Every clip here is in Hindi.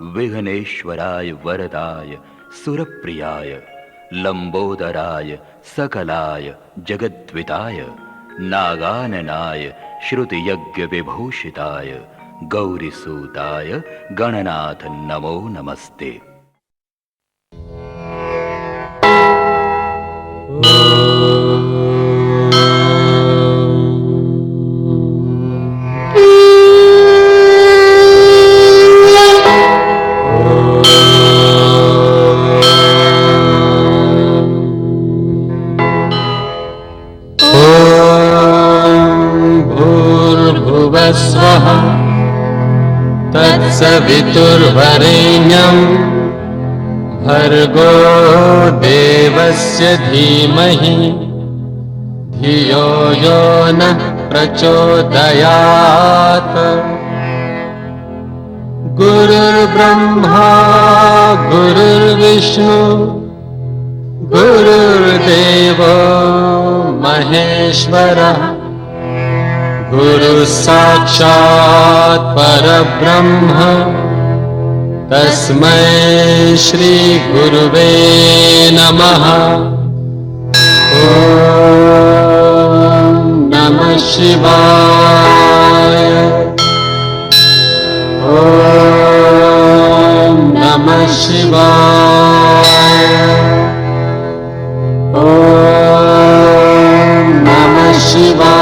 विघ्नेश्वराय वरदाय सुरप्रियाय लंबोदराय सकलाय जगद्विताय नागाननाय श्रुतियज्ञ विभूषिताय गौरीसूताय गणनाथ नमो नमस्ते। भूर्भुवस्वः तत्सवितुर्वरेण्यं भर्गो देवस्य धीमहि धियो यो नः प्रचोदयात्। गुरुर्ब्रह्मा गुरुर्विष्णु गुरुर्देवो महेश्वरः गुरुः साक्षात् परब्रह्म तस्मै श्री गुरुवे नमः। ॐ नमः शिवाय। ॐ नमः शिवाय। ॐ नमः शिवाय।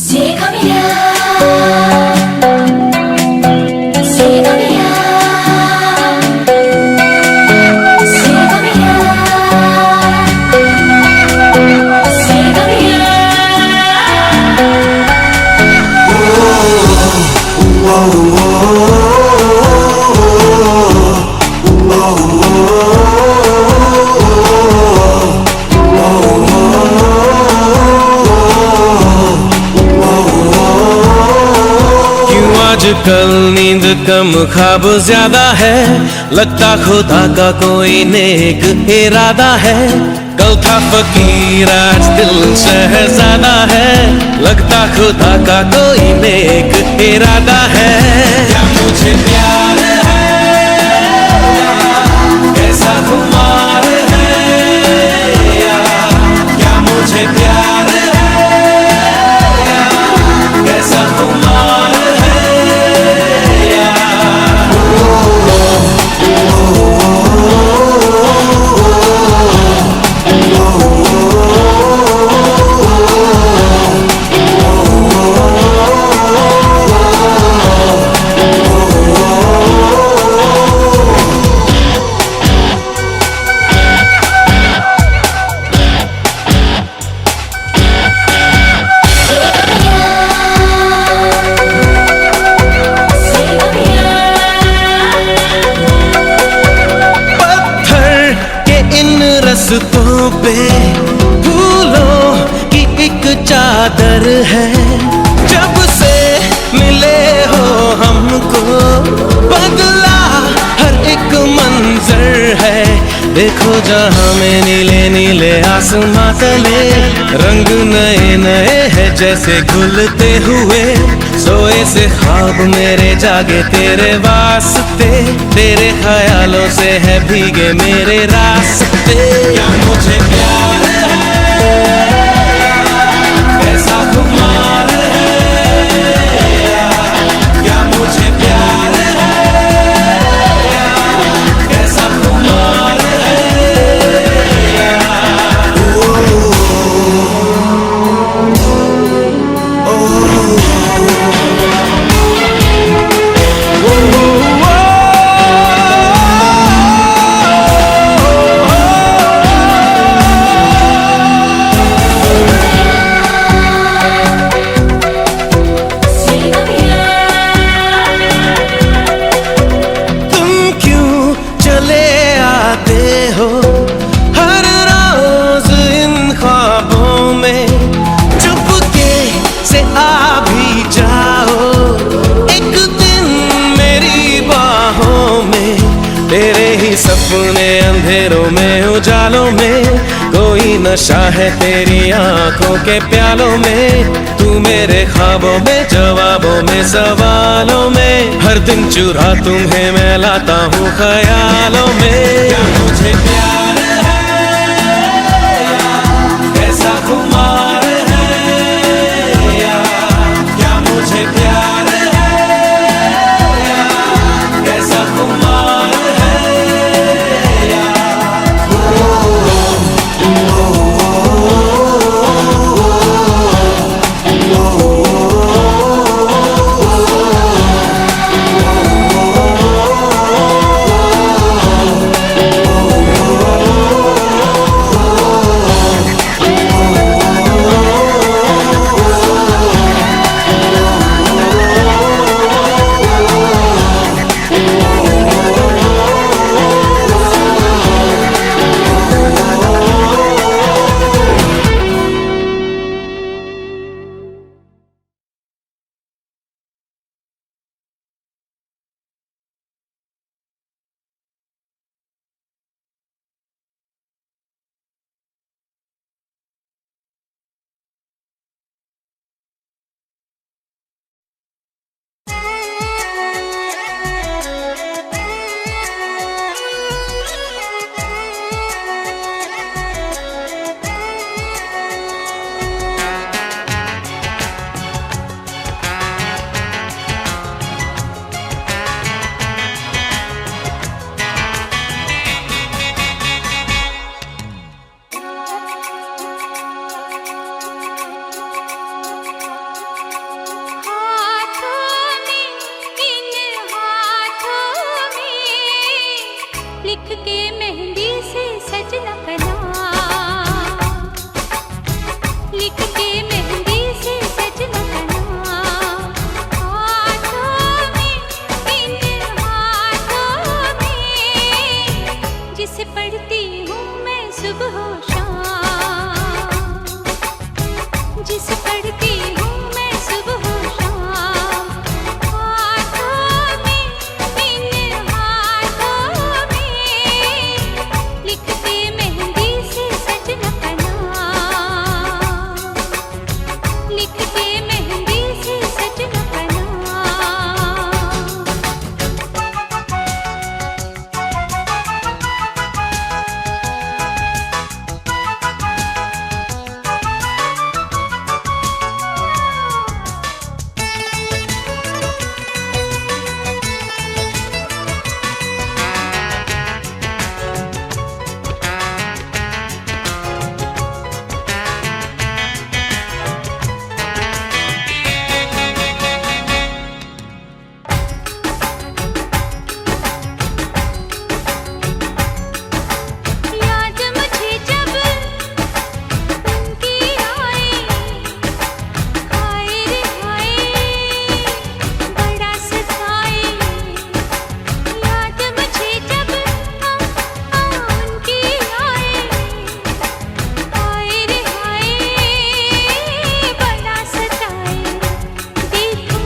Sigamia, Sigamia, Sigamia, Sigamia. आजकल नींद कम ख्वाब ज्यादा है, लगता खुदा का कोई नेक इरादा है। कल था फकीर आज दिल शहजादा है, लगता खुदा का कोई नेक इरादा है। क्या मुझे प्यार है, कैसा खुमार है, क्या मुझे प्यार है, कैसा खुमार है। रस्तों पे फूलों की एक चादर है, जब से मिले हो हमको बदला हर एक मंजर है। देखो जहां में नीले नीले आसमां तले, रंग नए नए हैं जैसे घुलते हुए। सोए से ख्वाब मेरे जागे तेरे वास्ते, तेरे ख्यालों से है भीगे मेरे रास्ते। क्या मुझे प्यार है, कैसा खुमार है, क्या मुझे प्यार है, कैसा खुमार है। सपने अंधेरों में उजालों में, कोई नशा है तेरी आंखों के प्यालों में। तू मेरे ख्वाबों में, जवाबों में, सवालों में, हर दिन चुरा तुम्हें मैं लाता हूँ ख्यालों में। क्या मुझे प्यार है, कैसा खुमार है, क्या मुझे प्यार है, कैसा खुमार है। लिख के मेहंदी से सजना का नाम हाथों में, इन हाथों में, जिसे पढ़ती हूँ मैं सुबह शाम, जिसे पढ़ती हूँ मैं सुबह शाम, हाथों में, इन हाथों में, लिखते मेहंदी से सजना का नाम, लिखते मेहंदी से सजना का नाम। याद मुझे जब उनकी आए, हाय रे हाय बड़ा सताए, याद मुझे जब उनकी आए, हाय रे हाय बड़ा सताए, देखो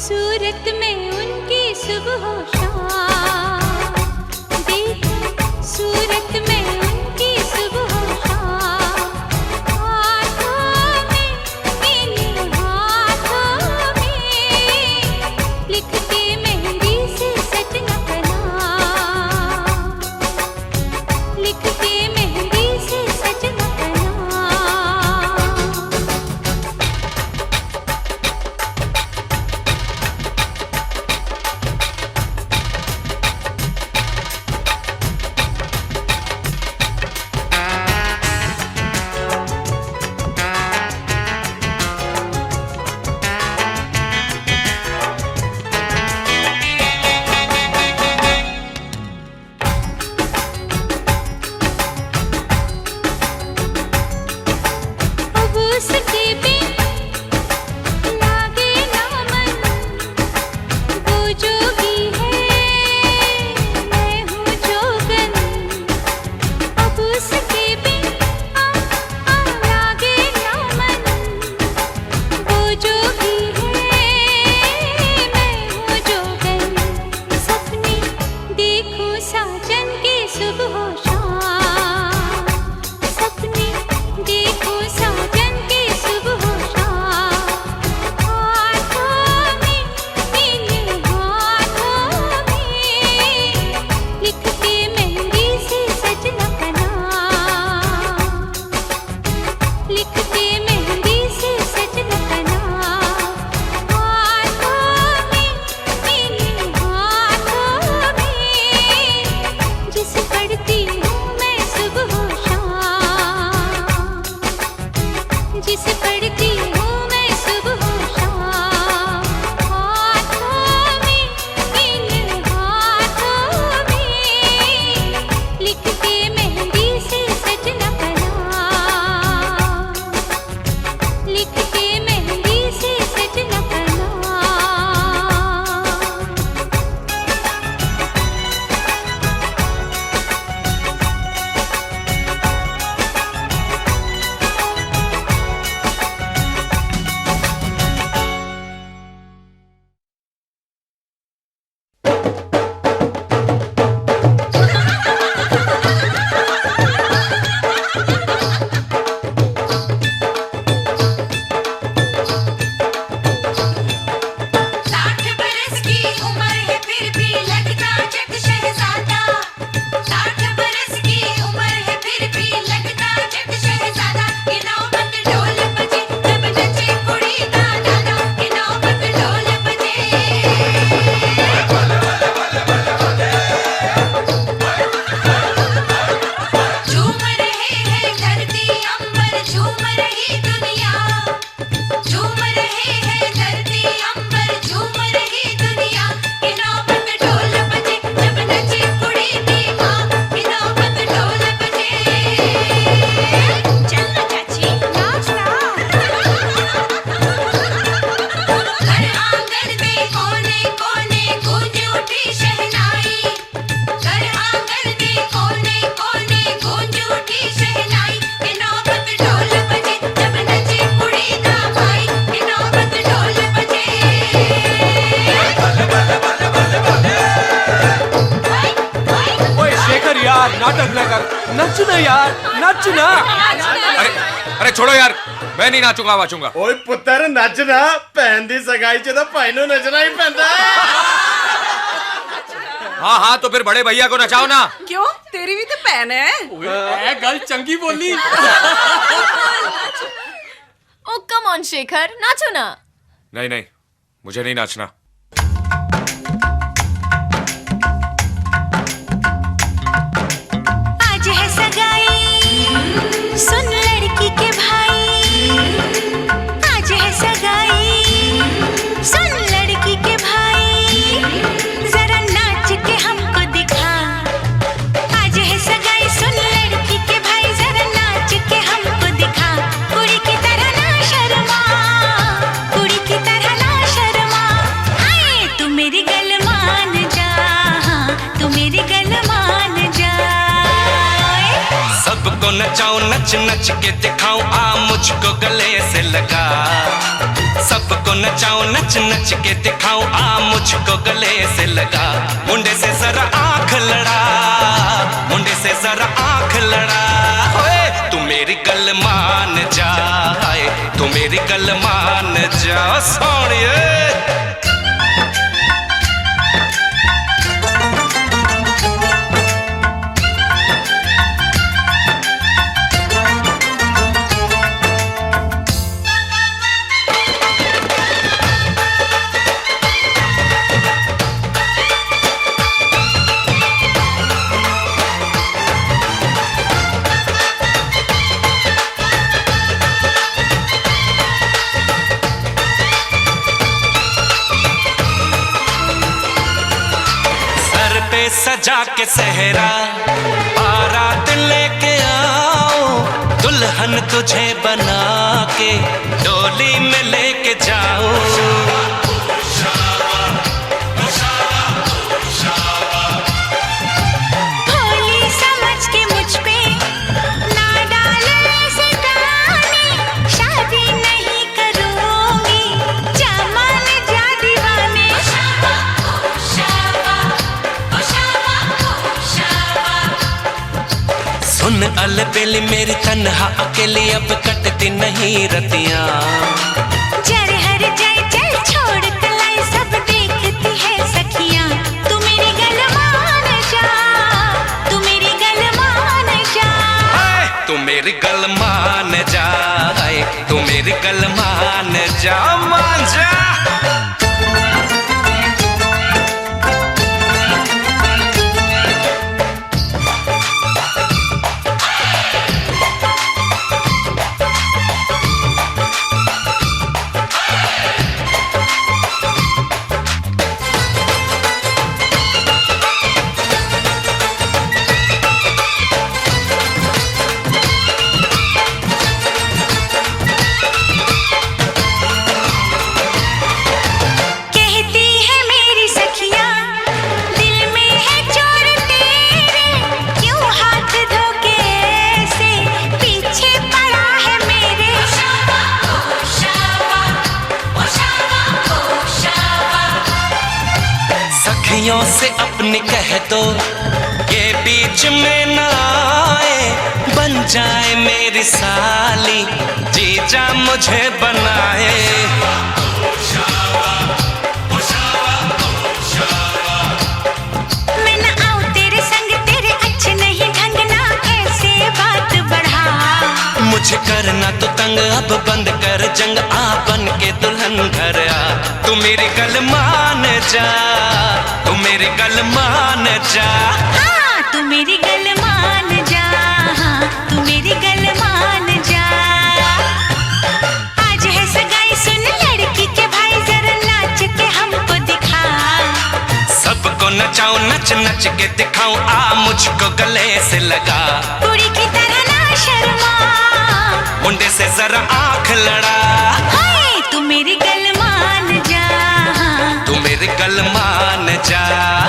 सूरत में उनकी सुबह शाम, देखो सूरत में उनकी सुबह शाम, हाथों में, इन हाथों में, लिखते मेहंदी से सजना का नाम, लिखते मेहंदी से सजना का नाम। अब उसके बिन लागे ना मन, वो जोगी है मैं हूँ जोगन, अब उसके बिन लागे ना मन, वो जोगी है मैं हूँ जोगन, सपने देखूं साजन के सुबह शाम, सपने देखूं साजन के सुबह शाम, हाथों में, इन हाथों में, लिखते मेहंदी से सजना का नाम, लिखते मेहंदी से सजना का नाम, हाथों में, इन हाथों में, जिसे पढ़ती हूँ मैं सुबह शाम, जिसे पढ़ती हूँ मैं सुबह शाम, हाथों में, इन हाथों में, लिखते मेहंदी से सजना का नाम, लिखते मेहंदी से सजना का नाम। नचना यार, नचना। अरे अरे छोड़ो यार, मैं नहीं नाचूंगा वाचूंगा। ओए पुत्र नचना, भैन दी सगाई च तो भाई नू नचना ही पैंदा। हाँ हाँ, तो फिर बड़े भैया को नचाओ ना। क्यों, तेरी भी तो भैन है। गल चंगी बोली। ओ कम ऑन शेखर, नाचो ना। नहीं नहीं, मुझे नहीं नाचना। आज है सगाई, सुन लड़की के भाई। आज है सगाई, सुन लड़की के भाई। जरा नाच के हमको दिखा। आज है सगाई, सुन लड़की के भाई। जरा नाच के हमको दिखा। कुड़ी की तरह ना शर्मा, कुड़ी की तरह ना शर्मा। हाय तू मेरी गल मान जा, तू मेरी गल मान जा। सबको नचाऊं, नच नच के दिखाऊं, आ मुझको गले से लगा। सबको नचाऊं, नच नच के दिखाऊं, आ मुझको गले से लगा। मुंडे से जरा आंख लड़ा, मुंडे से जरा आंख लड़ा। ओए तू मेरी गल मान जा, हाय तू मेरी गल मान जा सोनिए। सर पे सजा के सहरा, बारात लेके आओ। दुल्हन तुझे बना के डोली में लेके जाओ। भोली समझ के मुझ पे ना डाले ऐसे गाने। शादी नहीं करूंगी, जा मान जा दीवाने। सुन अलबेली मेरी तन्हा अकेली, अब कटती नहीं रतियां। जर हर जाए चल छोड़ कलाई, सब देखती है सखियां। तू मेरी गल मान जा, तू मेरी गल मान जा। हाय, तू मेरी गल मान जा, हाय, तू मेरी गल मान जा, मान जा। कहती है मेरी सखियां, दिल में है चोर तेरे। क्यों हाथ धोके ऐसे पीछे पड़ा है मेरे। सखियों से अपनी कह दो, ये बीच में न आए। बन जाए मेरी साली, जीजा मुझे बनाए। मैं न आऊं तेरे संग, तेरे अच्छे नहीं ढंग ना ऐसे बात बढ़ा। मुझे करना तो तंग, अब बंद कर जंग, आ बन के दुल्हन घर आ। तू मेरी गल मान जा, तू मेरी गल मान जा। हाँ तू मेरी गल मान जा, हाँ तू मेरी गल मान जा। आज है सगाई, सुन लड़की के भाई। जरा नाच के हमको दिखा। सबको नचाऊं, नच नच के दिखाऊं, आ मुझको गले से लगा। कुड़ी की तरह ना शर्मा, मुंडे से जरा आंख लड़ा। हाय तू मेरी गल मान जा, हाँ तू मेरी गल मान जा,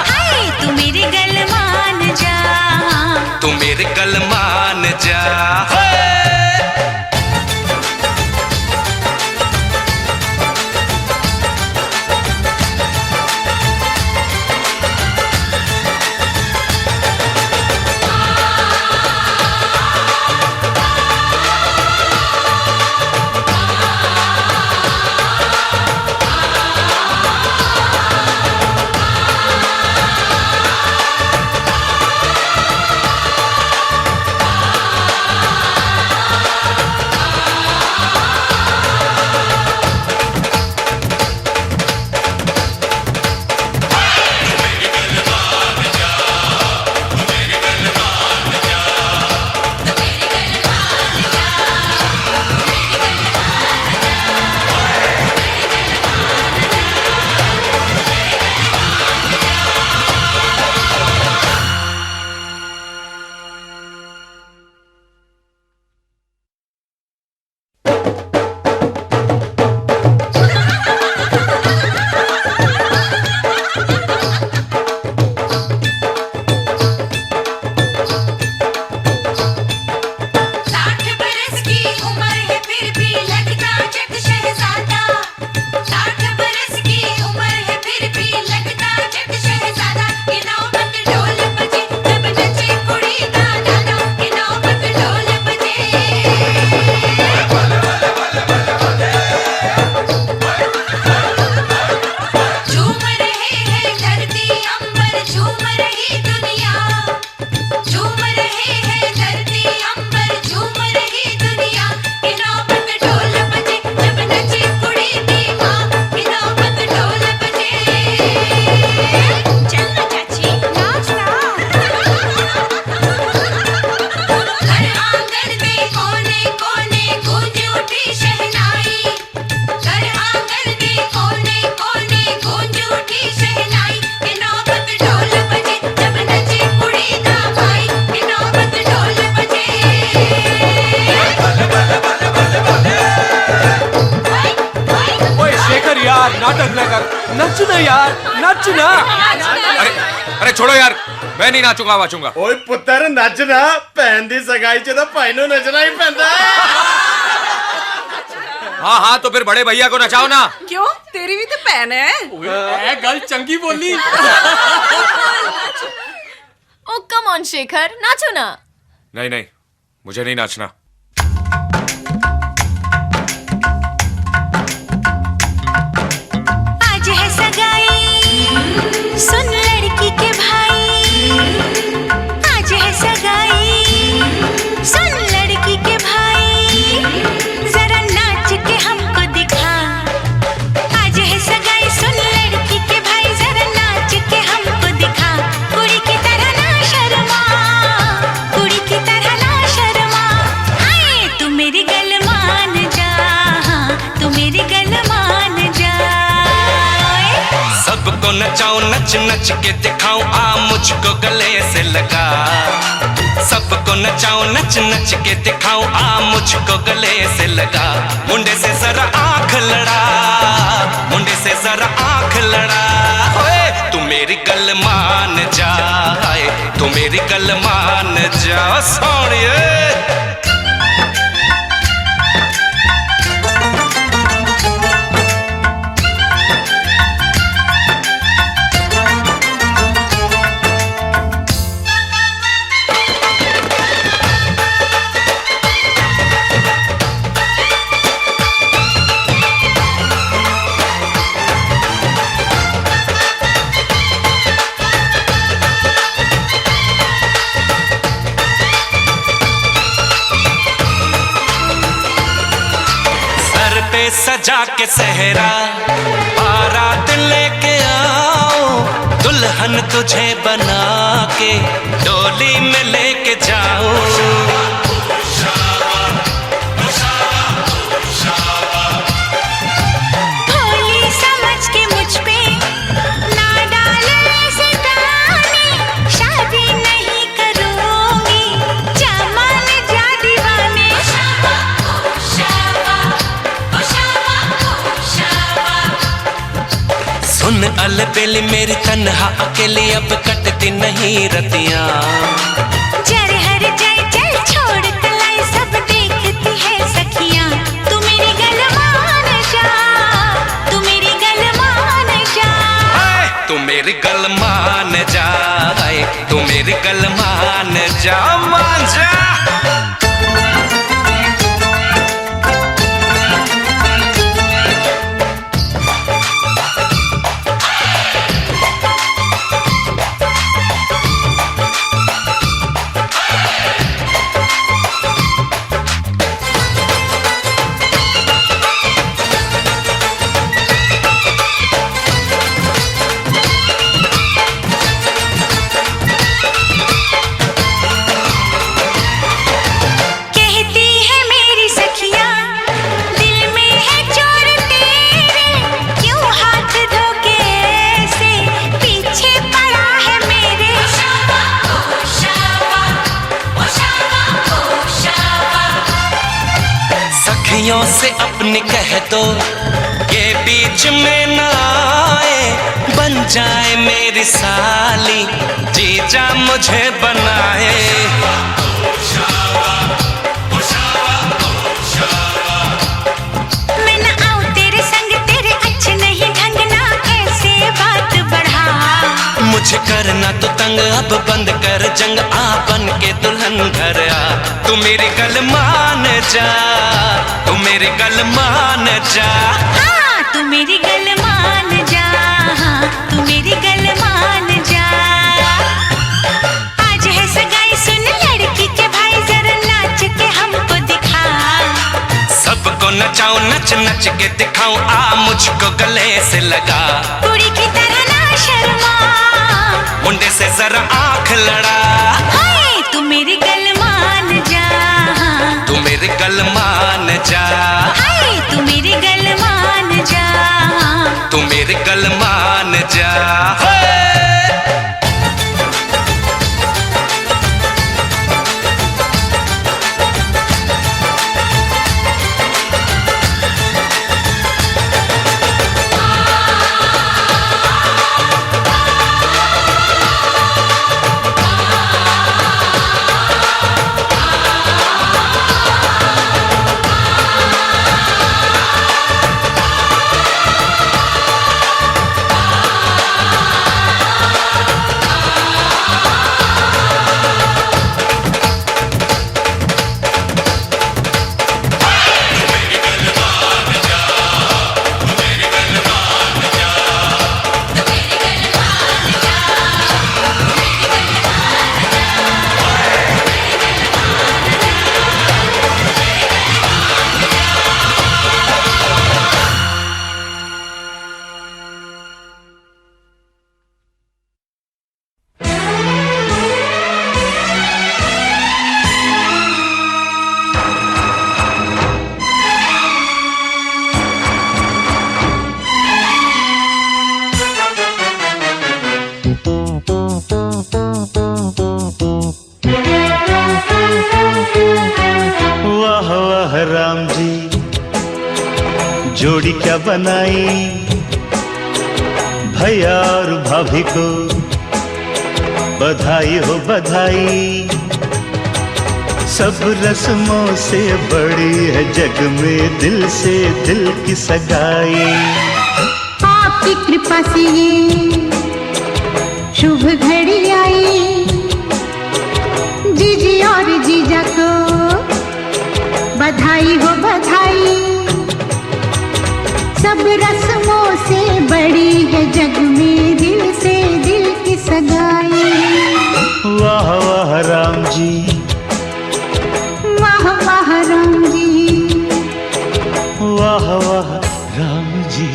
हाय तू मेरी गल मान जा, हाँ तू मेरी गल मान जा। नाटक ना कर, नच ना यार, नच ना। अरे अरे छोड़ो यार, मैं नहीं नाचूंगा वाचूंगा। ਓਏ ਪੁੱਤਰ ਨੱਚਣਾ ਭੈਣ ਦੀ ਸਗਾਈ 'ਚ ਤਾਂ ਭਾਈ ਨੂੰ ਨੱਚਣਾ ਹੀ ਪੈਂਦਾ। हाँ हाँ तो फिर बड़े भैया को नचाओ ना। क्यों, तेरी भी तो बहन है। ए गल चंगी बोली। ओ कम ऑन शेखर, नाचो ना। नहीं नहीं, मुझे नहीं नाचना। आज है सगाई, सुन लड़की के भाई। आज है सगाई, सुन लड़की के भाई। जरा नाच के हमको दिखा। आज है सगाई, सुन लड़की के भाई। जरा नाच के हमको दिखा। कुड़ी की तरह ना शर्मा, कुड़ी की तरह ना शर्मा। हाय तू मेरी गल मान जा, तू मेरी गल मान जा। सबको नचाऊं, नच नच के दिखाऊं, आ मुझको गले से लगा। सबको नचाऊं, नच नच के दिखाऊं, आ मुझको गले से लगा। मुंडे से जरा आंख लड़ा, मुंडे से जरा आंख लड़ा। ओए तू मेरी गल मान जा, हाय तू मेरी गल मान जा सोनिए। सर पे सजा के सहरा, बारात लेके आओ। दुल्हन तुझे बना के डोली में लेके जाओ। भोली समझ के मुझ पे ना डाले ऐसे ताने। शादी नहीं करूंगी, जा मान जा दीवाने। सुन अलबेली मेरी तन्हा अकेली, अब कटती नहीं रतियां। जर हर जाए चल छोड़ कलाई, सब देखती है सखियां। तू मेरी गल मान जा, तू मेरी गल मान जा। हाय, तू मेरी गल मान जा, हाय, तू मेरी गल मान जा, मान जा। कहती है मेरी सखियां, दिल में है चोर तेरे। क्यों हाथ धोके ऐसे पीछे पड़ा है मेरे। सखियों से अपनी कह दो, ये बीच में न आए। बन जाए मेरी साली, जीजा मुझे बनाए। मैं न आऊं तेरे संग, तेरे अच्छे नहीं ढंग ना ऐसे बात बढ़ा। मुझे करना तो तंग, अब बंद कर जंग, आ बन के दुल्हन घर आ। तू मेरी गल मान जा, तू मेरी गल मान जा। हाँ तू मेरी गल मान जा, हाँ तू मेरी गल मान जा। आज है सगाई, सुन लड़की के भाई। जरा नाच के हमको दिखा। सबको नचाऊं, नच नच के दिखाऊं, आ मुझको गले से लगा। कुड़ी की तरह ना शर्मा, मुंडे से जरा आंख लड़ा। हाय तू मेरी गल मान जा, हाँ तू मेरी गल मान जा, हाय तू मेरी गल मान जा, हाँ तू मेरी गल मान जा। हे! जोड़ी क्या बनाई भैया और भाभी को बधाई हो बधाई। सब रस्मों से बड़ी है जग में दिल से दिल की सगाई। आपकी कृपा से ये शुभ घड़ी आई, जीजी और जीजा को बधाई हो बधाई। सब रस्मों से बड़ी है जग में दिल से दिल की सगाई। वाह वाह राम जी, वाह वाह राम जी, वाह वाह राम जी।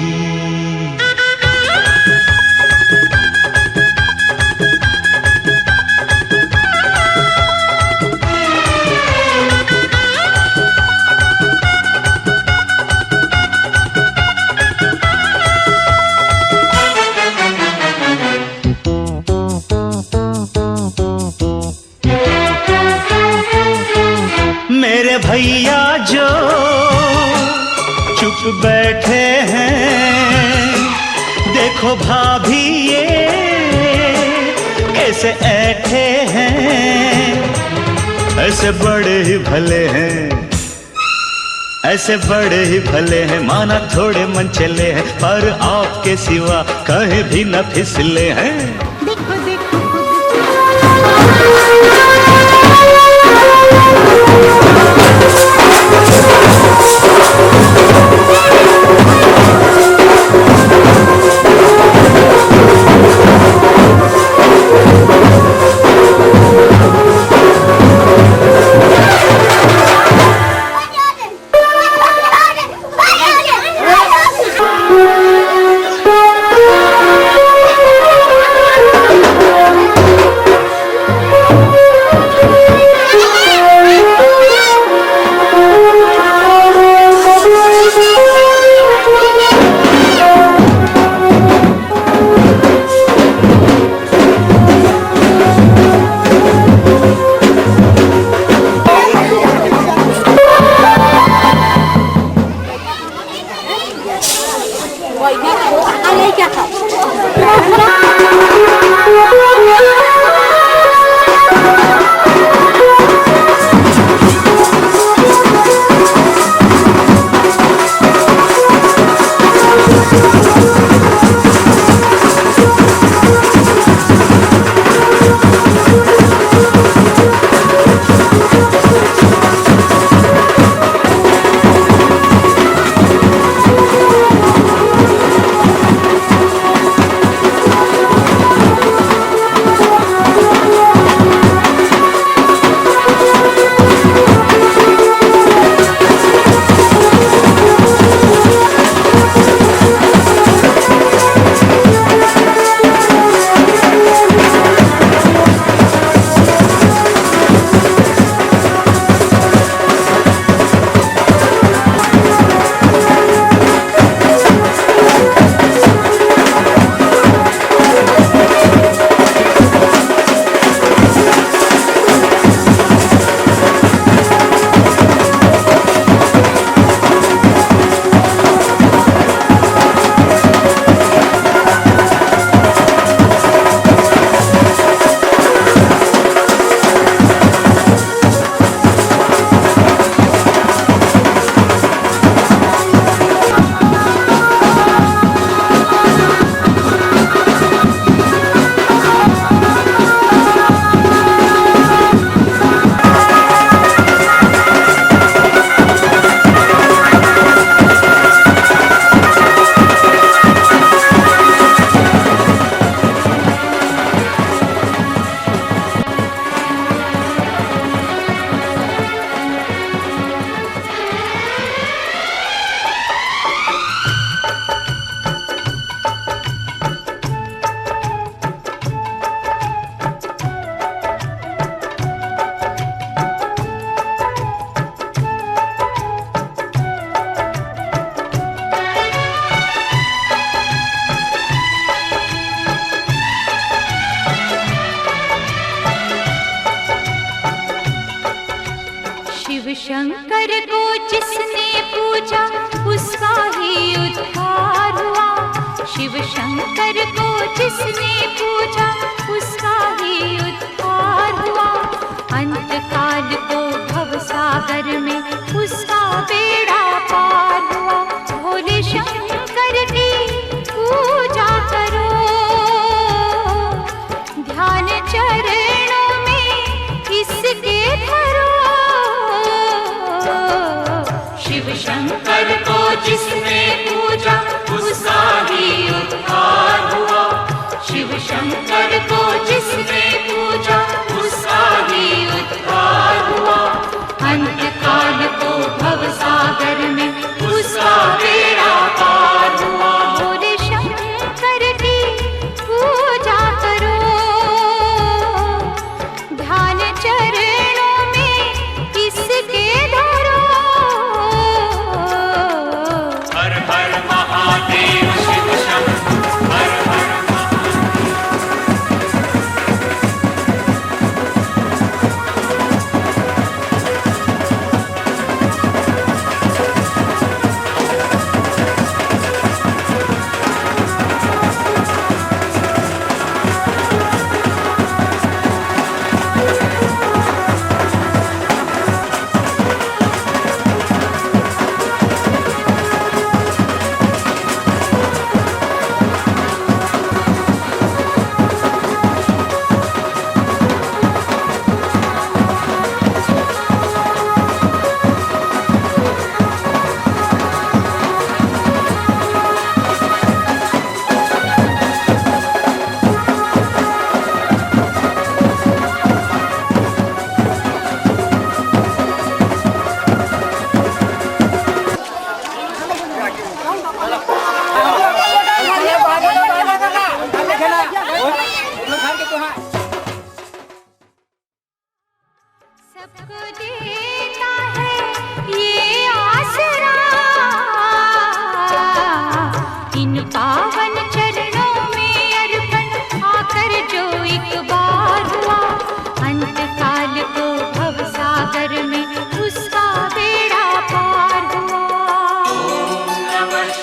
मेरे भैया जो चुप बैठे हैं, देखो भाभी ये कैसे ऐठे हैं। ऐसे बड़े ही भले हैं, ऐसे बड़े ही भले हैं, माना थोड़े मन चले हैं, पर आपके सिवा कहीं भी न फिसले हैं। देखो देखो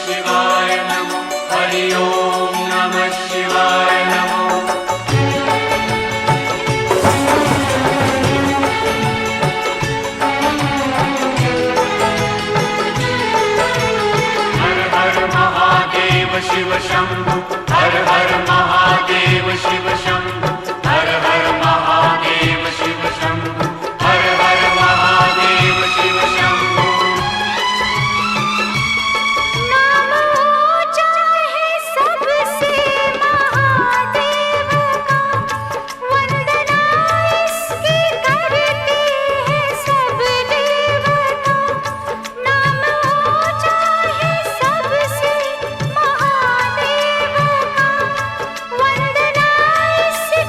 शिवाय नमो हरि ओम नमः शिवाय नमो हर हर महादेव शिव शंभु हर हर महादेव शिव शंभु हर हर महादेव शिव शंभु हर हर महादेव शिव शंभु नाम ऊंचा है सबसे महादेव का, वंदना इसकी करते हैं सब देवता। नाम ऊंचा है सबसे महादेव का, वंदना इसकी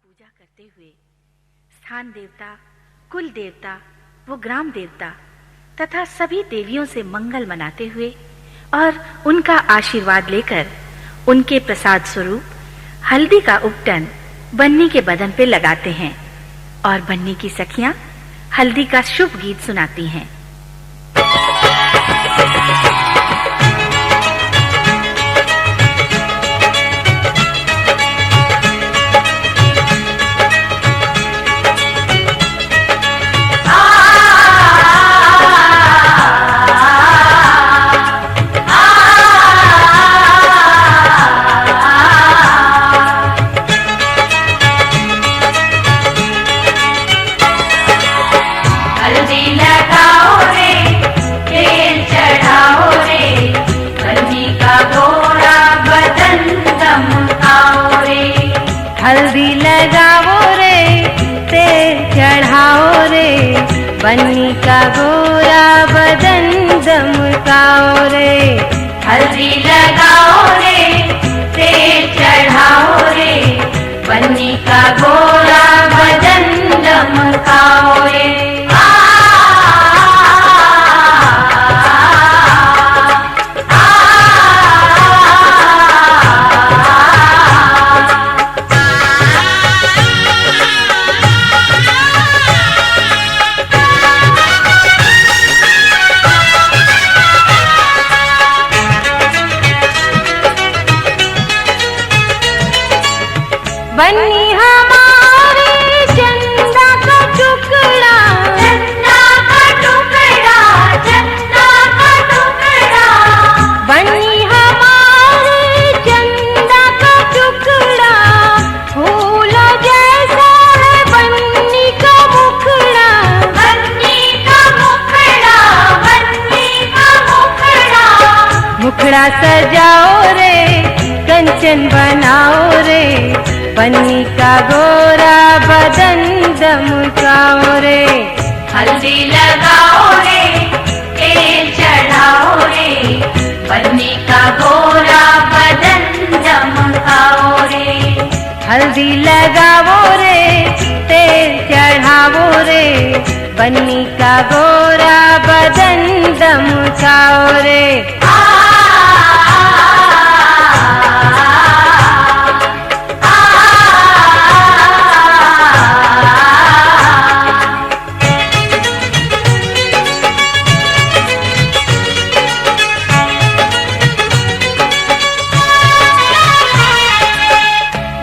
पूजा करते हुए स्थान देवता, कुल देवता, वो ग्राम देवता तथा सभी देवियों से मंगल मनाते हुए और उनका आशीर्वाद लेकर उनके प्रसाद स्वरूप हल्दी का उपटन बन्नी के बदन पे लगाते हैं और बन्नी की सखियां हल्दी का शुभ गीत सुनाती हैं। हल्दी लगाओ रे, तेल चढ़ाओ रे, बन्नी का गोरा बदन दमकाओ रे। हल्दी लगाओ रे, तेल चढ़ाओ रे, बन्नी का गोरा बदन दमकाओ रे। बन्नी हमारे चंदा का टुकड़ा, चंदा का टुकड़ा, चंदा का टुकड़ा। बन्नी हमारे चंदा का टुकड़ा, फूलों जैसा है बन्नी का मुखड़ा, बन्नी का मुखड़ा, बन्नी का मुखड़ा। मुखड़ा सजाओ रे, कंचन बनाओ रे, बन्नी का गोरा बदन दमकाओ रे। हल्दी लगाओ रे, तेल चढ़ाओ रे, बन्नी का गोरा बदन दमकाओ रे। हल्दी लगाओ रे, तेल चढ़ाओ रे, बन्नी का गोरा बदन दमकाओ रे।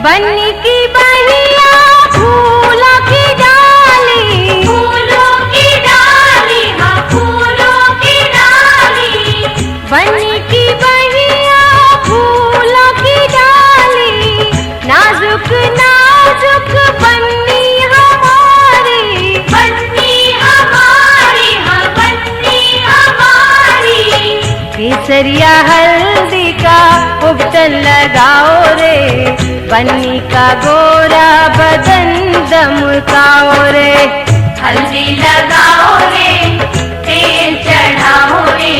बन्नी की बहिया फूलों की डाली, फूलों की डाली, हाँ फूलों की डाली। बन्नी की बहिया फूलों की डाली, नाजुक नाजुक बन्नी हमारी, बन्नी हमारी, हाँ बन्नी हमारी। केसरिया हल्दी का उपटन लगाओ रे, बन्नी का गोरा बदन दमकाओ रे। हल्दी लगाओ रे, तेल चढ़ाओ रे,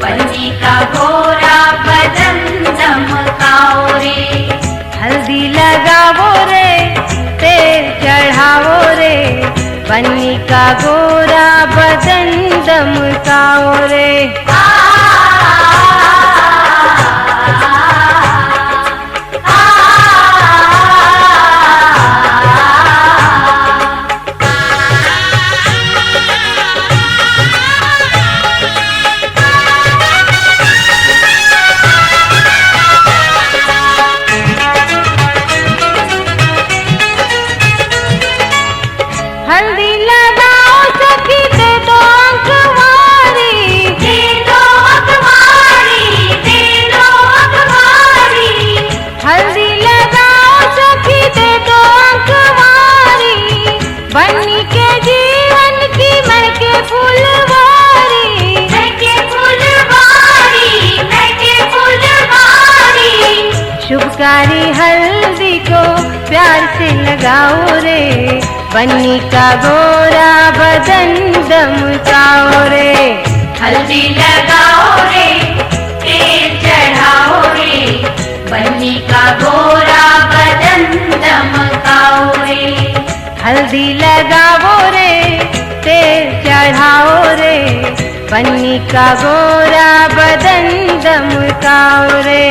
बन्नी का गोरा बदन दमकाओ रे। हल्दी लगाओ रे, तेल चढ़ाओ रे, बन्नी का गोरा बदन दमकाओ रे। हल्दी लगाओ सखी, दे दो अखबारी, दे दो अखबारी, दे दो अखबारी। हल्दी लगाओ सखी, दे दो अखबारी, बन्नी के जीवन की महके फुलवारी, महके फुलवारी, महके फुलवारी। शुभकारी हल्दी को प्यार से लगाओ रे, बन्नी का गोरा बदन दमकाओ रे। हल्दी लगाओ रे, तेल चढ़ाओ रे, बन्नी का गोरा बदन दमकाओ हल्दी लगाओ रे, तेल चढ़ाओ रे, पन्नी का गोरा बदन दमकाओ रे।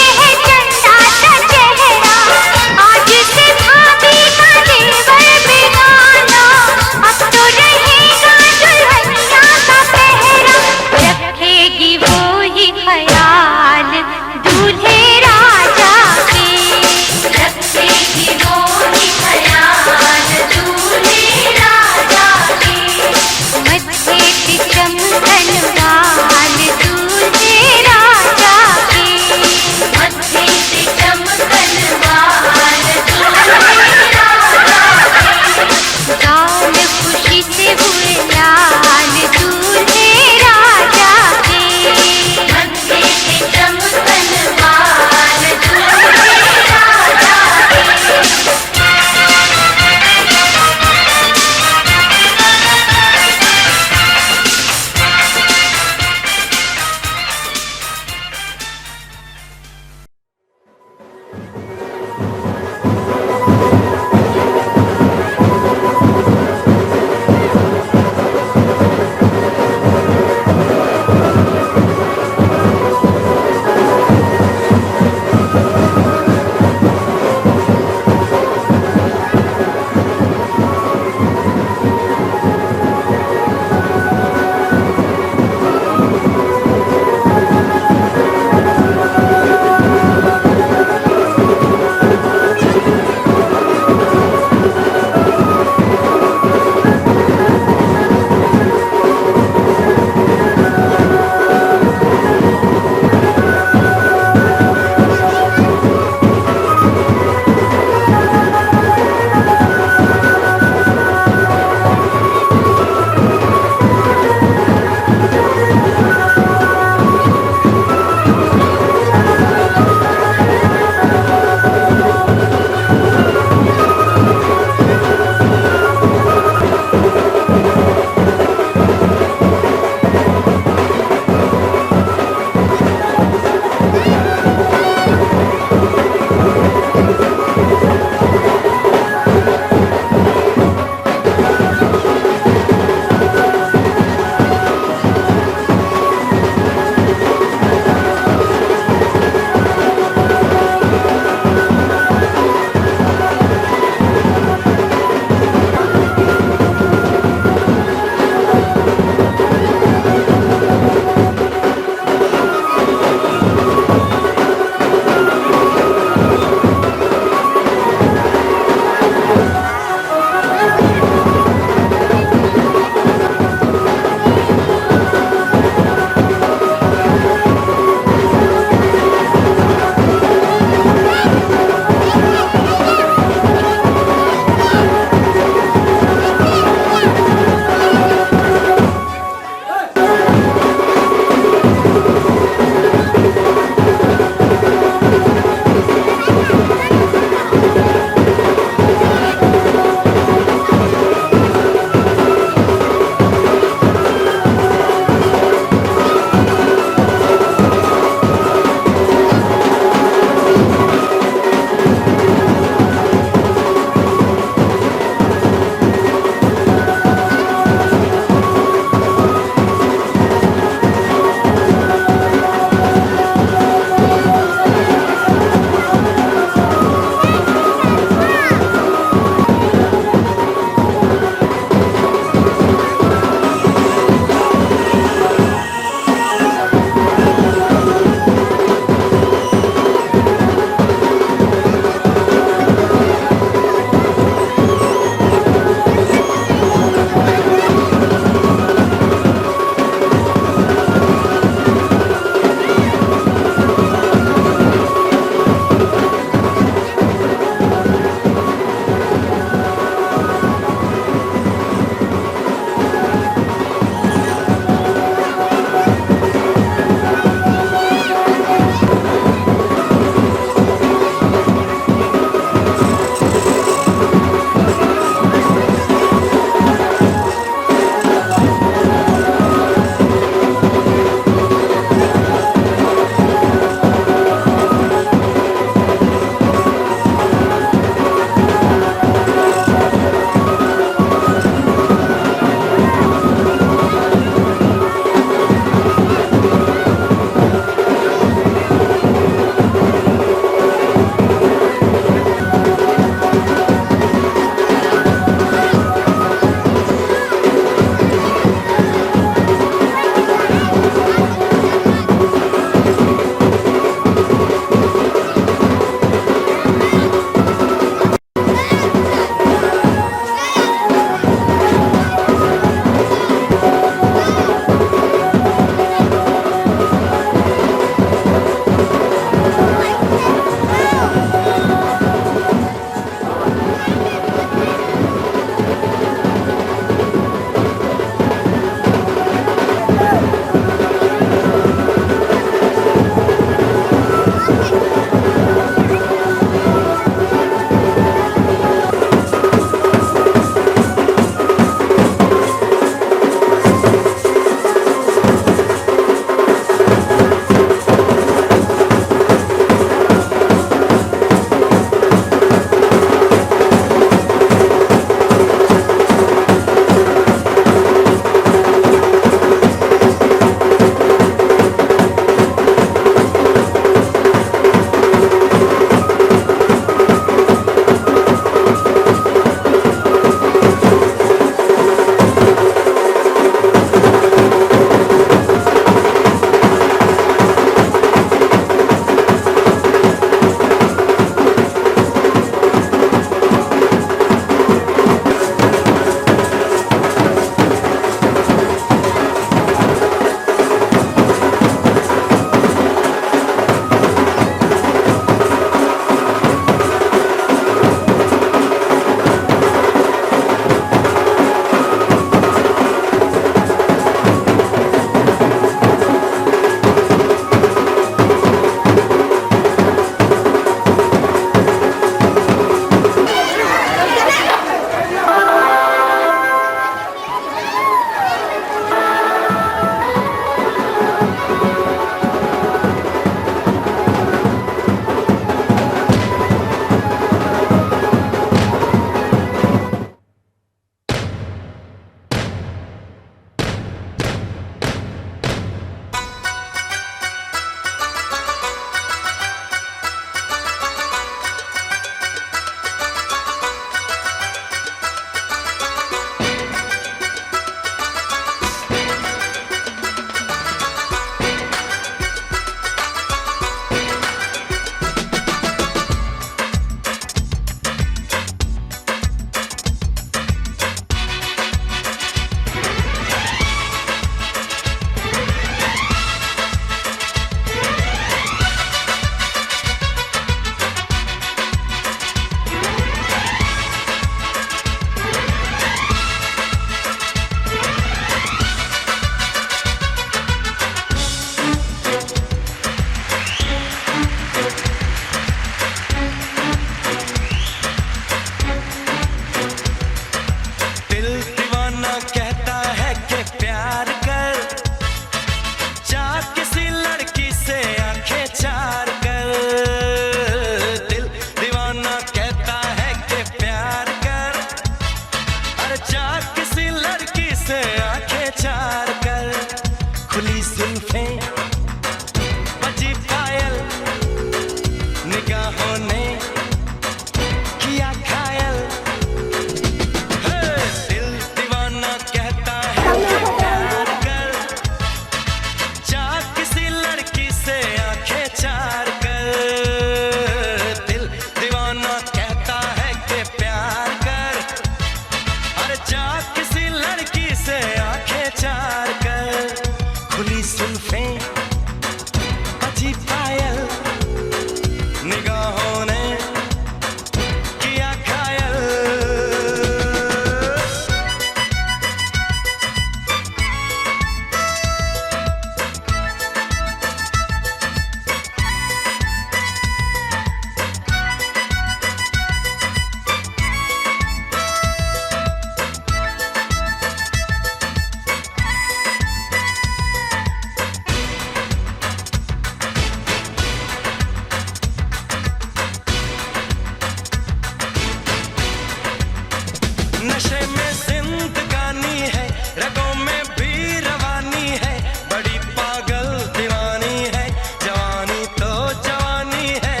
नशे में जिंदगानी है, रगों में भी रवानी है, बड़ी पागल दीवानी है, जवानी तो जवानी है।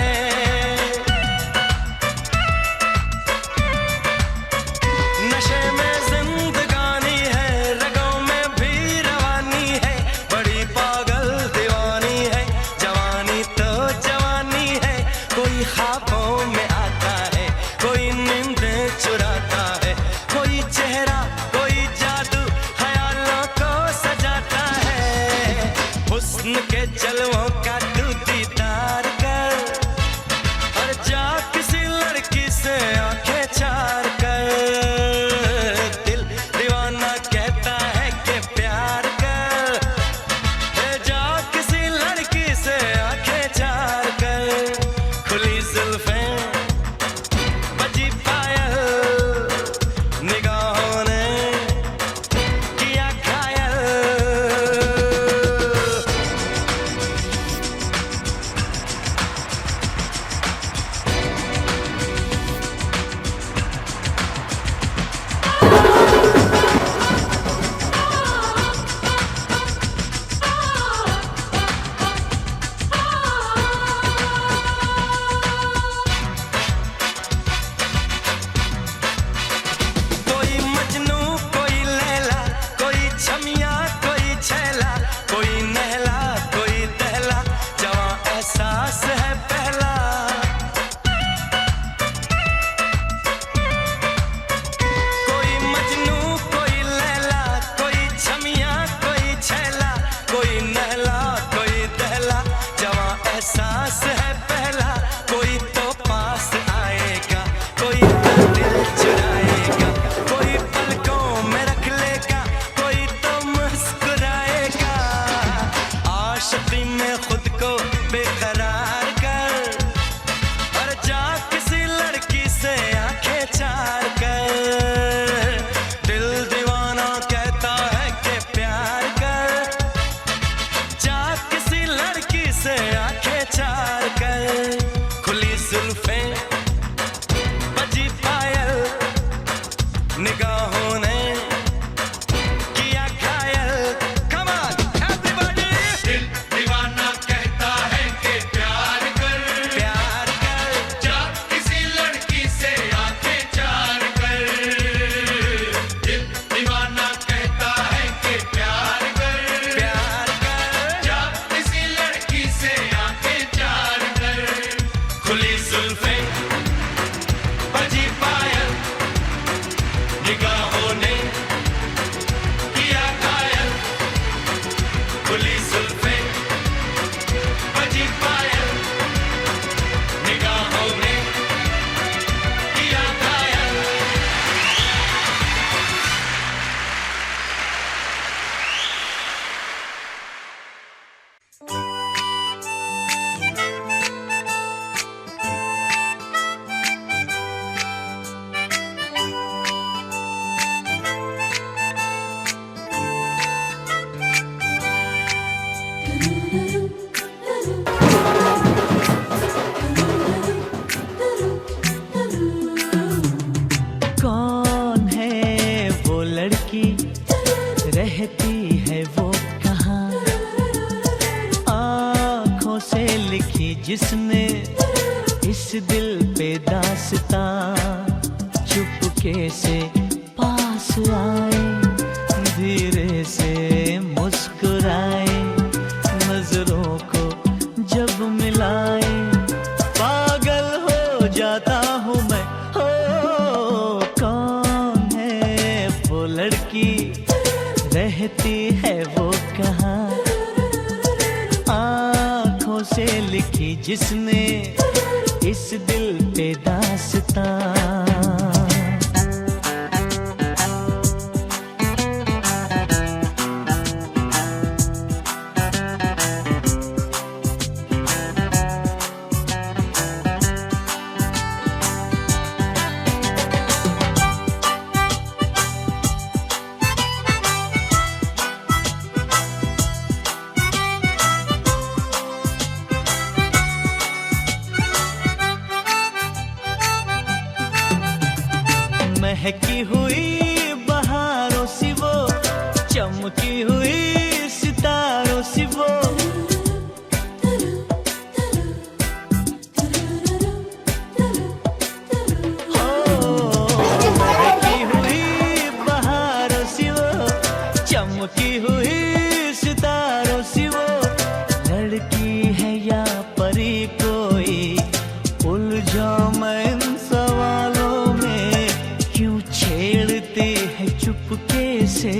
नशे में जिंदगानी है, रगों में भी रवानी है, बड़ी पागल दीवानी है, जवानी तो जवानी है। कोई ख्वाबों में आता है, कोई नींदें चुराता है, कोई चेहरा कोई जादू ख्यालों को सजाता है। हुस्न के जलवों का तू दीदार कर, और जा किसी लड़की से आंखें चार कर। दिल दीवाना कहता है कि प्यार कर, जा किसी लड़की से आंखें चार कर। खुली जुल्फें बजी पायल, निगाहों ने किया घायल। कोई मजनू कोई लैला, कोई छमिया कोई छैला, कोई नहला कोई दहला, जवां एहसास है पहला। कोई मजनू कोई लैला, कोई छमिया कोई छैला, कोई नहला कोई दहला, जवां एहसास है पहला। कोई तो पास आएगा, कोई तो दिल चुराएगा, कोई पलकों में रख लेगा, कोई तो मुस्कुराएगा। आशिकी में खुद को बेकरार कर, और जा किसी लड़की से आंखें चार कर। दिल दीवाना कहता है कि प्यार कर, जा किसी लड़की से आंखें चार कर। खुली जुल्फें बजी पायल, निगाहों ने किया घायल। Come on, everybody! दिल दीवाना कहता है कि प्यार कर, प्यार कर, जा किसी लड़की से आंखें चार कर। दिल दीवाना कहता है कि प्यार कर, प्यार कर। जा किसी लड़की से आंखें चार कर। खुली जुल्फें बजी पायल, निगाहों ने किया घायल। खुली जुल्फें बजी पायल, निगाहों ने किया घायल। कौन है वो लड़की, रहती है वो कहाँ, आँखों से लिखी जिसने इस दिल पे दास्तां। चुपके से पास आए, धीरे से मुस्कुराए, नजरों को जब मिलाए, पागल हो जाता हूँ मैं। हो कौन है वो लड़की, रहती है वो कहाँ, आँखों से लिखी जिसने इस दिल पे दास्तां। महकी हुई बहारों सी वो, चमकी हुई सितारों सी वो। महकी हुई बहारों सी वो, चमकी हुई सितारों सी वो। लड़की है या परी कोई, उलझा मैं इन सवालों में। क्यों छेड़ती है चुपके से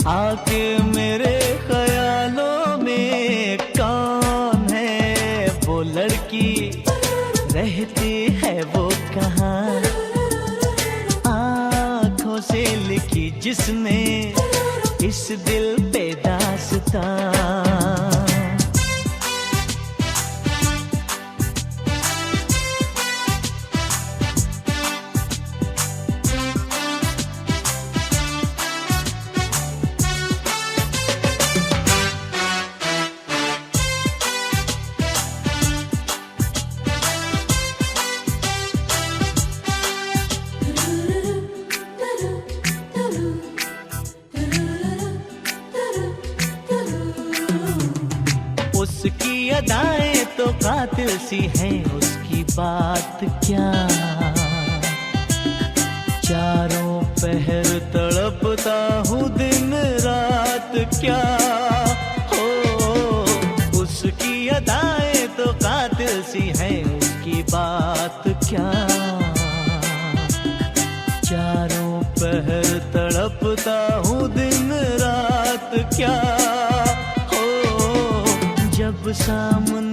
आके मेरे ख्यालों में। कौन है वो लड़की, रहती है वो कहाँ। आँखों से लिखी जिसने इस दिल पे दास्तां। उसकी अदाएं तो कातिल सी हैं, उसकी बात क्या। चारों पहर तड़पता हूँ दिन रात क्या। हो उसकी अदाएं तो कातिल सी हैं, उसकी बात क्या। चारों पहर तड़पता हूँ दिन रात क्या। जब सामने